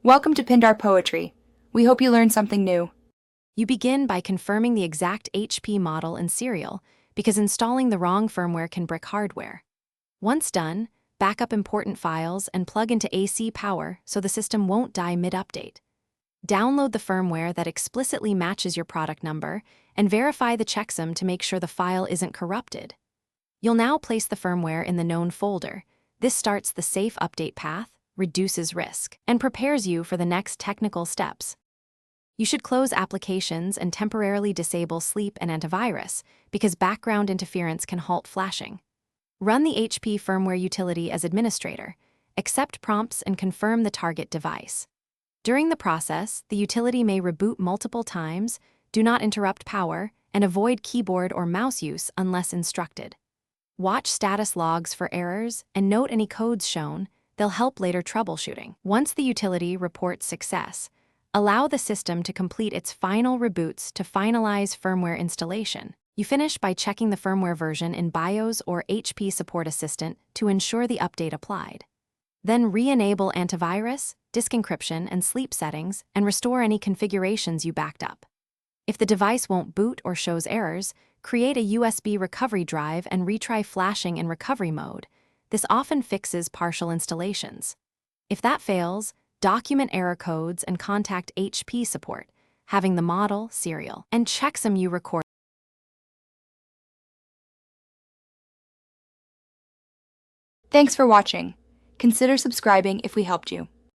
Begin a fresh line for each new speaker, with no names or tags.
Welcome to Pindar Poetry. We hope you learned something new.
You begin by confirming the exact HP model and serial, because installing the wrong firmware can brick hardware. Once done, back up important files and plug into AC power so the system won't die mid-update. Download the firmware that explicitly matches your product number and verify the checksum to make sure the file isn't corrupted. You'll now place the firmware in the known folder. This starts the safe update path, reduces risk, and prepares you for the next technical steps. You should close applications and temporarily disable sleep and antivirus because background interference can halt flashing. Run the HP firmware utility as administrator, accept prompts and confirm the target device. During the process, the utility may reboot multiple times, do not interrupt power, and avoid keyboard or mouse use unless instructed. Watch status logs for errors and note any codes shown. They'll help later troubleshooting. Once the utility reports success, allow the system to complete its final reboots to finalize firmware installation. You finish by checking the firmware version in BIOS or HP Support Assistant to ensure the update applied. Then re-enable antivirus, disk encryption, and sleep settings and restore any configurations you backed up. If the device won't boot or shows errors, create a USB recovery drive and retry flashing in recovery mode. This often fixes partial installations. If that fails, document error codes and contact HP support, having the model, serial, and checksum you record.
Thanks for watching. Consider subscribing if we helped you.